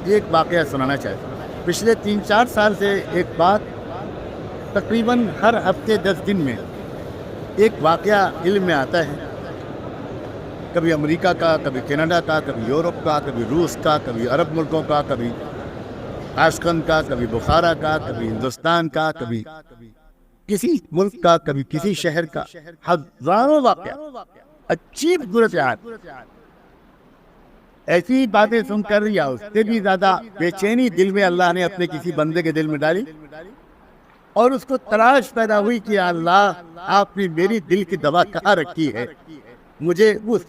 ایک واقعہ سنانا چاہتا ہوں۔ پچھلے 3-4 سال سے ایک بات تقریباً ہر ہفتے 10 دن میں ایک واقعہ علم میں آتا ہے، کبھی امریکہ کا، کبھی کینیڈا کا، کبھی یورپ کا، کبھی روس کا، کبھی عرب ملکوں کا، کبھی تاشقند کا، کبھی بخارا کا، کبھی ہندوستان کا، کبھی کسی ملک کا، کبھی کسی شہر کا، ہزاروں واقعہ، عجیب صورتحال۔ ایسی باتیں سن کر یا اس سے بھی زیادہ بے چینی دل میں اللہ نے اپنے کسی بندے کے دل میں ڈالی، اور اس کو تلاش پیدا ہوئی کہ یا اللہ، آپ نے میری دل کی دوا کہاں رکھی ہے، مجھے اس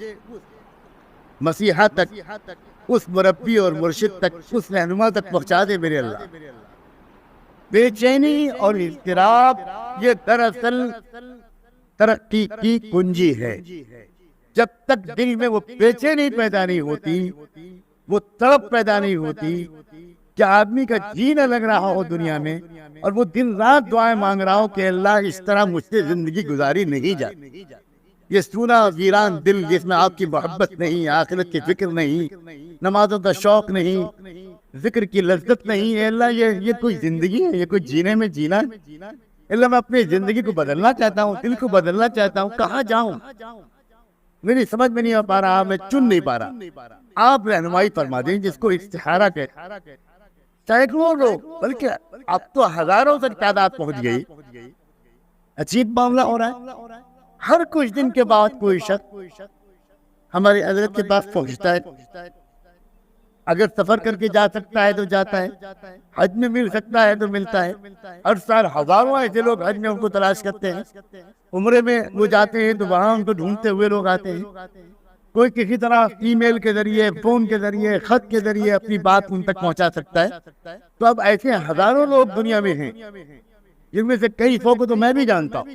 مسیحا تک، اس مربی اور مرشد تک، اس رہنما تک پہنچا دے میرے اللہ۔ بے چینی اور اضطراب یہ دراصل ترقی کی کنجی ہے۔ جب تک دل میں وہ بے چینی پیدا نہیں ہوتی، وہ تڑپ پیدا نہیں ہوتی کہ آدمی کا جی نہ لگ رہا ہو دنیا میں، اور وہ دن رات دعائیں مانگ رہا ہو کہ اللہ اس طرح مجھ سے زندگی گزاری نہیں جاتی۔ یہ سونا ویران دل جس میں آپ کی محبت نہیں، آخرت کی فکر نہیں، نمازوں کا شوق نہیں، ذکر کی لذت نہیں، اے اللہ یہ کوئی زندگی ہے؟ یہ کوئی جینے میں جینا ہے؟ اللہ میں اپنی زندگی کو بدلنا چاہتا ہوں، دل کو بدلنا چاہتا ہوں، کہاں جاؤں؟ میری سمجھ میں نہیں آ پا رہا، میں چن نہیں پا رہا۔ آپ رہنمائی فرما دیں، جس کو استخارہ کہتے ہیں۔ سینکڑوں لوگ، بلکہ اب تو ہزاروں تک تعداد پہنچ گئی۔ عجیب معاملہ ہو رہا ہے، ہر کچھ دن کے بعد کوئی شخص ہمارے حضرت کے پاس پہنچتا ہے۔ اگر سفر کر کے جا سکتا ہے تو جاتا ہے، حج میں مل سکتا ہے تو ملتا ہے۔ ہر سال ہزاروں ایسے لوگ حج میں ان کو تلاش کرتے ہیں، عمرے میں وہ جاتے ہیں تو وہاں ان کو ڈھونڈتے ہوئے لوگ آتے ہیں۔ کوئی کسی طرح ای میل کے ذریعے، فون کے ذریعے، خط کے ذریعے اپنی بات ان تک پہنچا سکتا ہے۔ تو اب ایسے ہزاروں لوگ دنیا میں ہیں، جن میں سے کئی سو کو تو میں بھی جانتا ہوں،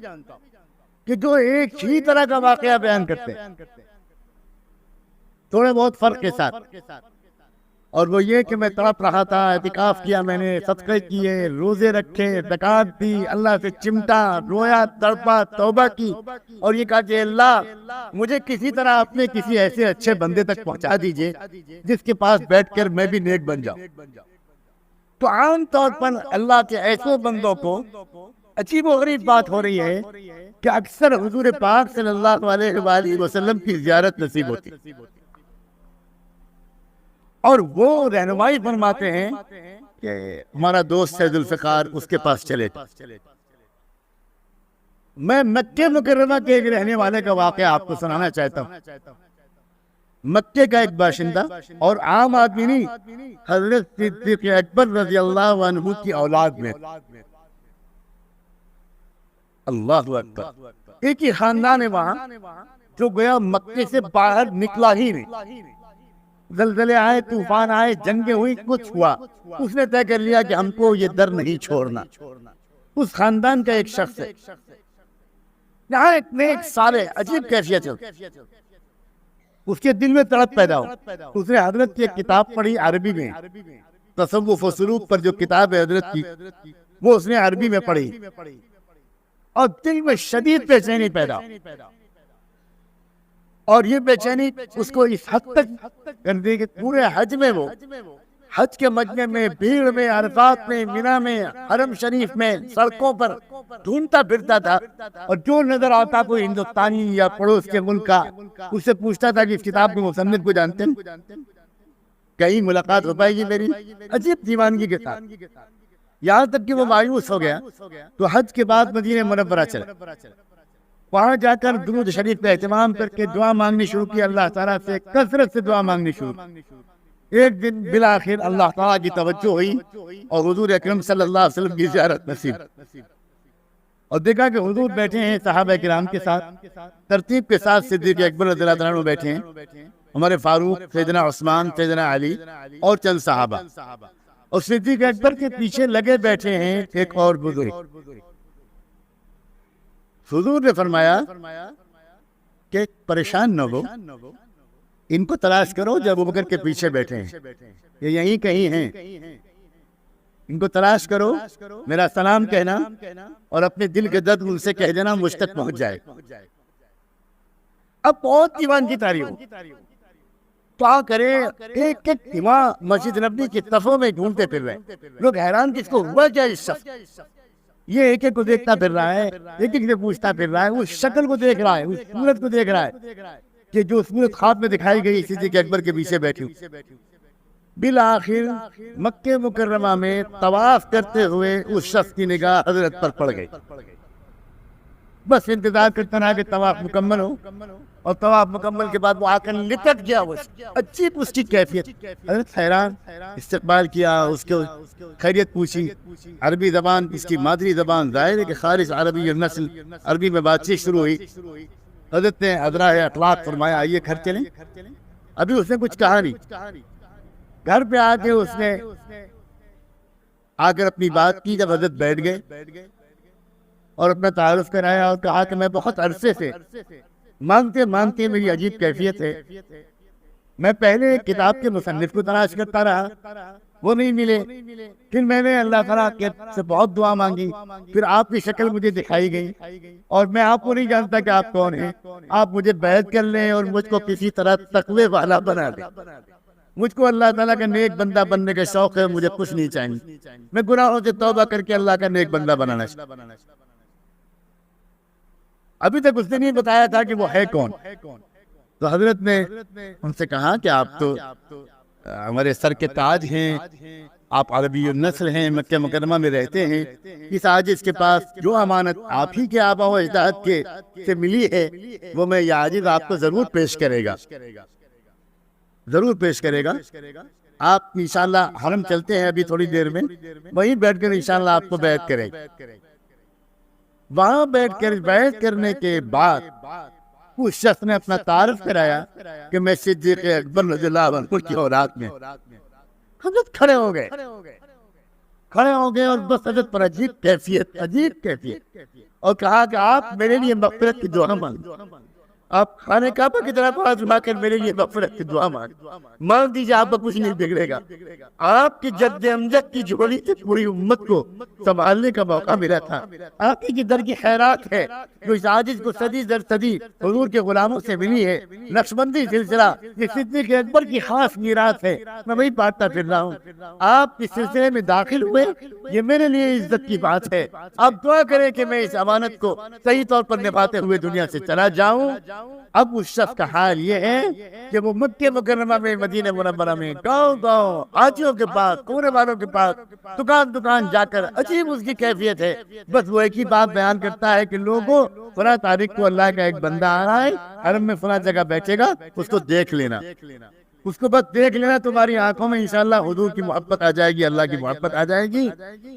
کہ جو ایک ہی طرح کا واقعہ بیان کرتے ہیں، تھوڑے بہت فرق کے ساتھ۔ اور وہ یہ کہ میں تڑپ رہا تھا، اعتکاف کیا میں نے، صدقے کیے، روزے رکھے، زکات دی، اللہ سے چمٹا، رویا، تڑپا، توبہ کی، اور یہ کہا کہ اللہ مجھے کسی طرح اپنے کسی ایسے اچھے بندے تک پہنچا دیجئے جس کے پاس بیٹھ کر میں بھی نیک بن جاؤں۔ تو عام طور پر اللہ کے ایسے بندوں کو عجیب و غریب بات ہو رہی ہے کہ اکثر حضور پاک صلی اللہ علیہ وآلہ وسلم کی زیارت نصیب ہوتی، اور وہ رہنمائی فرماتے ہیں کہ ہمارا دوست ہے ذوالفقار، اس کے پاس چلے۔ میں مکہ مکرمہ کے ایک رہنے والے کا واقعہ آپ کو سنانا چاہتا ہوں۔ مکے کا ایک باشندہ اور عام آدمی نہیں، حضرت صدیق اکبر رضی اللہ عنہ کی اولاد میں، اللہ اکبر، ایک ہی خاندان ہے وہاں، جو گویا مکے سے باہر نکلا ہی نہیں۔ زلزلے آئے، طوفان آئے، جنگیں ہوئی، کچھ ہوا، اس نے طے کر لیا کہ ہم کو یہ در نہیں چھوڑنا۔ اس خاندان کا ایک شخص ہے، یہاں ایک نیک صالح، عجیب کیفیت ہے، اس کے دل میں تڑپ پیدا ہو۔ اس نے حضرت کی ایک کتاب پڑھی عربی میں، تصوف و سلوک پر جو کتاب ہے حضرت کی، وہ اس نے عربی میں پڑھی، اور دل میں شدید بے چینی پیدا ہو۔ اور یہ بے چینی اس کو اس حد تک کر دی کہ پورے حج میں، وہ حج کے مجمع میں، بھیڑ میں، عرفات میں، مینا میں، حرم شریف میں، سڑکوں پر ڈھونڈتا پھرتا تھا، اور جو نظر آتا کوئی ہندوستانی یا پڑوس کے ملک کا، اس سے پوچھتا تھا کہ اس کتاب کے مصنف کو جانتے ہیں؟ کہیں ملاقات ہو پائے گی میری؟ عجیب دیوانگی کے ساتھ، یہاں تک کہ وہ مایوس ہو گیا۔ تو حج کے بعد مدینہ منورہ چلا، وہاں جا کر درود شریف کا اہتمام کر کے دعا مانگنی شروع کی، اللہ تعالیٰ سے کثرت سے دعا مانگنی شروع کی۔ ایک دن بالآخر اللہ تعالیٰ کی توجہ ہوئی، اور حضور اکرم صلی اللہ علیہ وسلم کی زیارت نصیب، اور دیکھا کہ حضور بیٹھے ہیں صحابہ کرام کے ساتھ، ترتیب کے ساتھ صدیق اکبر رضی اللہ عنہ بیٹھے ہیں، ہمارے فاروق، سیدنا عثمان، سیدنا علی اور چند صحابہ، اور صدیق اکبر کے پیچھے لگے بیٹھے ہیں ایک اور بزرگ۔ حضور نے فرمایا کہ پریشان نہ ہو، ان کو تلاش کرو جو ابوبکر کے پیچھے بیٹھے ہیں، یہ یہیں کہیں ہیں، ان کو تلاش کرو، میرا سلام کہنا، اور اپنے دل کے درد ان سے کہہ دینا مجھ تک پہنچ جائے۔ اب بہت دیوان کی تاریخ کیا کرے، ایک ایک امام مسجد نبوی کی صفوں میں ڈھونڈتے پھر رہے ہیں، لوگ حیران کہ اس کو ہوا کیا اس شخص، یہ ایک ایک کو دیکھتا پھر رہا ہے، ایک ایک سے پوچھتا پھر رہا ہے، اس شکل کو دیکھ رہا ہے، اس صورت کو دیکھ رہا ہے کہ جو صورت خواب میں دکھائی گئی صدیق اکبر کے پیچھے بیٹھی ہوں۔ بالآخر مکہ مکرمہ میں طواف کرتے ہوئے اس شخص کی نگاہ حضرت پر پڑ گئی، بس انتظار کرتا رہا کہ طواف مکمل ہو، اور طواف مکمل کے بعد وہ آ کر لپٹ گیا، وہ عجیب اس کی کیفیت، حضرت حیران، استقبال کیا، اس کو خیریت پوچھی، عربی زبان اس کی مادری زبان، ظاہر ہے کہ خالص عربی اور نسل، عربی میں بات چیت شروع ہوئی، حضرت نے حضرہ اطلاق فرمایا آئیے گھر چلیں، ابھی اس نے کچھ کہا نہیں، گھر پہ آ کے اس نے آ کر اپنی بات کی، جب حضرت بیٹھ گئے اور اپنا تعارف کرایا اور کہا کہ میں بہت عرصے سے مانگتے مانگتے میری عجیب کیفیت ہے، میں پہلے کتاب کے مصنف کو تلاش کرتا رہا، وہ نہیں ملے، پھر میں نے اللہ تعالیٰ سے بہت دعا مانگی، پھر آپ کی شکل مجھے دکھائی گئی، اور میں آپ کو نہیں جانتا کہ آپ کون ہیں، آپ مجھے بیعت کر لیں اور مجھ کو کسی طرح تقوی والا بنا دیں، مجھ کو اللہ تعالیٰ کا نیک بندہ بننے کا شوق ہے، مجھے کچھ نہیں چاہیے، میں گناہوں سے توبہ کر کے اللہ کا نیک بندہ بنانا چاہتا ہوں۔ ابھی تک اس نے نہیں بتایا تھا کہ وہ ہے کون، تو حضرت نے ان سے کہا کہ آپ تو ہمارے سر کے تاج ہیں، آپ عربی النسل ہیں، مکہ مکرمہ میں رہتے ہیں، اس عاجز کے پاس جو امانت آپ ہی کے آباء و اجداد کے سے ملی ہے، وہ میں یہ عاجز آپ کو ضرور پیش کرے گا، ضرور پیش کرے گا۔ آپ انشاءاللہ حرم چلتے ہیں ابھی تھوڑی دیر میں، وہیں بیٹھ کر انشاءاللہ آپ کو بیعت کریں گے۔ وہاں بیٹھ کر بیعت کرنے کے بعد اس شخص نے اپنا تعارف کرایا کہ میں صدیق اکبر رضی اللہ عنہ کی اولاد میں۔ حضرت کھڑے ہو گئے اور بس حضرت پر عجیب کیفیت اور کہا کہ آپ میرے لیے مغفرت کی دعا مانگیں، آپ خانہ کعبہ کی طرف ہاتھ اٹھا کر میرے لیے مغفرت کی دعا مانگ دیجیے، آپ کو کچھ نہیں بگڑے گا۔ آپ کی جد امجد کی جھولی سے پوری امت کو سنبھالنے کا موقع ملا تھا، آپ کی در کی خیرات ہے جو اس عاجز کو صدی در صدی حضور کے غلاموں سے ملی ہے، نقشبندی سلسلہ یہ صدیق اکبر کی خاص میراث ہے، میں وہی بانٹتا پھر رہا ہوں۔ آپ اس سلسلے میں داخل ہوئے، یہ میرے لیے عزت کی بات ہے، آپ دعا کریں کہ میں اس امانت کو صحیح طور پر نبھاتے ہوئے دنیا سے چلا جاؤں۔ اب اس شخص کا حال یہ ہے کہ وہ مکہ مکرمہ میں، مدینہ منورہ میں، گاؤں گاؤں، حاجیوں کے پاس، کونے والوں کے پاس، دکان دکان جا کر عجیب اس کی کیفیت ہے، بس وہ ایک ہی بات بیان کرتا ہے کہ لوگوں فلاں تاریخ کو اللہ کا ایک بندہ آ رہا ہے، حرم میں فلاں جگہ بیٹھے گا، اس کو دیکھ لینا، اس کو بس دیکھ لینا، تمہاری آنکھوں میں انشاءاللہ حضور کی محبت آ جائے گی، اللہ کی محبت آ جائے گی۔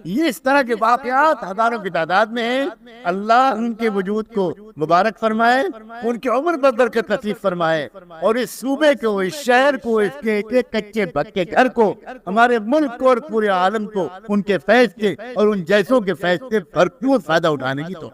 یہ اس طرح کے واقعات ہزاروں کی تعداد میں ہیں۔ اللہ ان کے وجود کو مبارک فرمائے، ان کی عمر پر برکت نصیب فرمائے، اور اس صوبے کو، اس شہر کو، اس کے ایک ایک کچے پکے گھر کو، ہمارے ملک کو اور پورے عالم کو ان کے فیض سے اور ان جیسوں کے فیض سے بھرپور فائدہ اٹھانے کی تو